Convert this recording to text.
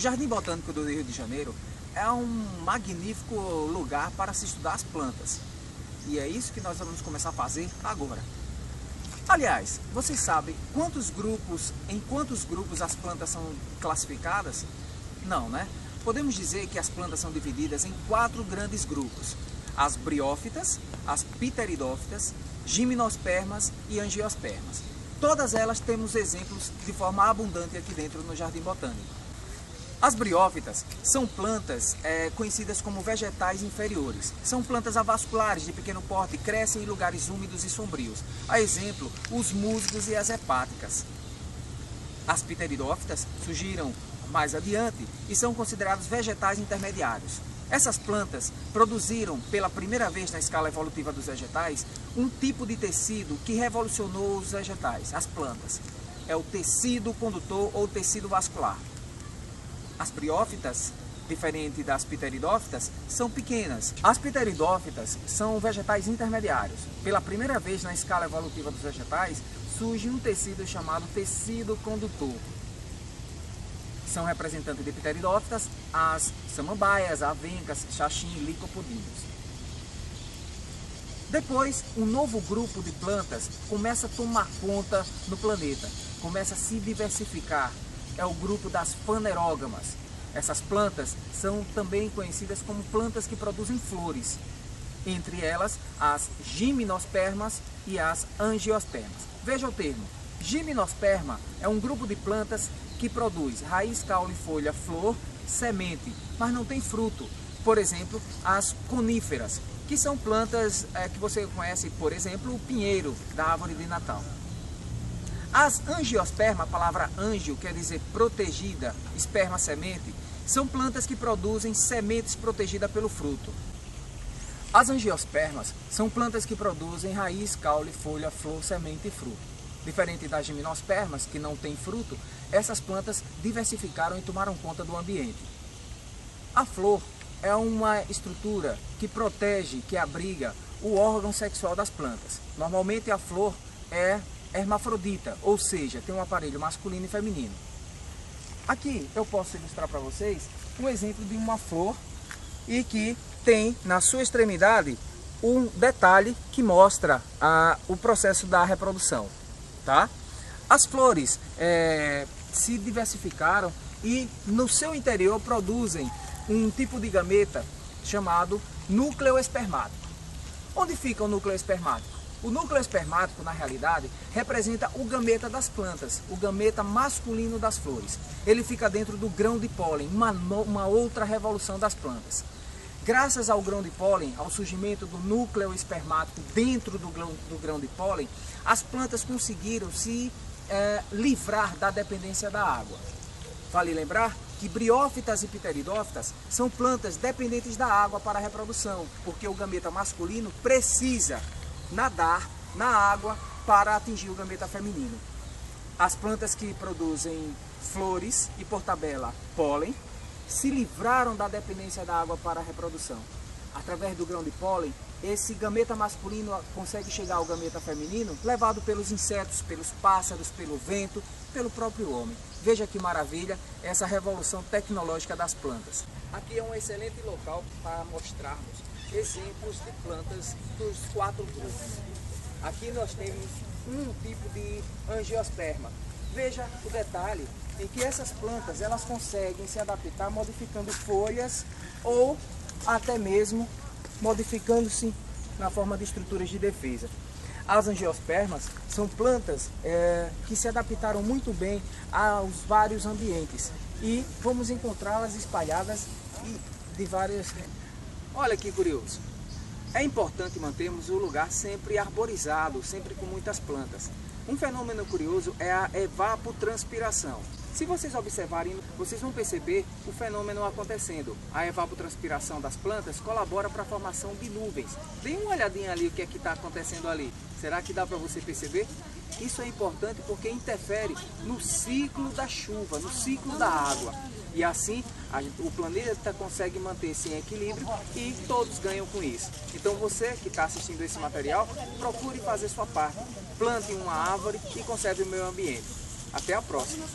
Jardim Botânico do Rio de Janeiro é um magnífico lugar para se estudar as plantas. E é isso que nós vamos começar a fazer agora. Aliás, vocês sabem em quantos grupos as plantas são classificadas? Não, né? Podemos dizer que as plantas são divididas em 4 grandes grupos: as briófitas, as pteridófitas, gimnospermas e angiospermas. Todas elas temos exemplos de forma abundante aqui dentro no Jardim Botânico. As briófitas são plantas conhecidas como vegetais inferiores. São plantas avasculares de pequeno porte, crescem em lugares úmidos e sombrios. A exemplo, os musgos e as hepáticas. As pteridófitas surgiram mais adiante e são considerados vegetais intermediários. Essas plantas produziram pela primeira vez na escala evolutiva dos vegetais um tipo de tecido que revolucionou os vegetais, as plantas. É o tecido condutor ou tecido vascular. As briófitas, diferente das pteridófitas, são pequenas. As pteridófitas são vegetais intermediários. Pela primeira vez na escala evolutiva dos vegetais, surge um tecido chamado tecido condutor. São representantes de pteridófitas as samambaias, avencas, xaxim e licopodinos. Depois, um novo grupo de plantas começa a tomar conta no planeta, começa a se diversificar. É o grupo das fanerógamas. Essas plantas são também conhecidas como plantas que produzem flores. Entre elas, as gimnospermas e as angiospermas. Veja o termo. Gimnosperma é um grupo de plantas que produz raiz, caule, folha, flor, semente, mas não tem fruto. Por exemplo, as coníferas, que são plantas que você conhece, por exemplo, o pinheiro da árvore de Natal. As angiospermas, a palavra angio quer dizer protegida, esperma, semente, são plantas que produzem sementes protegidas pelo fruto. As angiospermas são plantas que produzem raiz, caule, folha, flor, semente e fruto. Diferente das gimnospermas, que não têm fruto, essas plantas diversificaram e tomaram conta do ambiente. A flor é uma estrutura que protege, que abriga o órgão sexual das plantas. Normalmente a flor é hermafrodita, ou seja, tem um aparelho masculino e feminino. Aqui eu posso ilustrar para vocês um exemplo de uma flor e que tem na sua extremidade um detalhe que mostra o processo da reprodução. Tá? As flores se diversificaram e no seu interior produzem um tipo de gameta chamado núcleo espermático. Onde fica o núcleo espermático? O núcleo espermático, na realidade, representa o gameta das plantas, o gameta masculino das flores. Ele fica dentro do grão de pólen, uma outra revolução das plantas. Graças ao grão de pólen, ao surgimento do núcleo espermático dentro do grão de pólen, as plantas conseguiram se livrar da dependência da água. Vale lembrar que briófitas e pteridófitas são plantas dependentes da água para a reprodução, porque o gameta masculino precisa nadar na água para atingir o gameta feminino. As plantas que produzem flores e, por tabela, pólen, se livraram da dependência da água para a reprodução. Através do grão de pólen, esse gameta masculino consegue chegar ao gameta feminino, levado pelos insetos, pelos pássaros, pelo vento, pelo próprio homem. Veja que maravilha essa revolução tecnológica das plantas. Aqui é um excelente local para mostrarmos exemplos de plantas dos 4 grupos. Aqui nós temos um tipo de angiosperma. Veja o detalhe em que essas plantas elas conseguem se adaptar modificando folhas ou até mesmo modificando-se na forma de estruturas de defesa. As angiospermas são plantas que se adaptaram muito bem aos vários ambientes e vamos encontrá-las espalhadas de várias... Olha que curioso! É importante mantermos o lugar sempre arborizado, sempre com muitas plantas. Um fenômeno curioso é a evapotranspiração. Se vocês observarem, vocês vão perceber o fenômeno acontecendo. A evapotranspiração das plantas colabora para a formação de nuvens. Dê uma olhadinha ali o que é que está acontecendo ali. Será que dá para você perceber? Isso é importante porque interfere no ciclo da chuva, no ciclo da água. E assim o planeta consegue manter-se em equilíbrio e todos ganham com isso. Então você que está assistindo esse material, procure fazer sua parte. Plante uma árvore e conserve o meio ambiente. Até a próxima!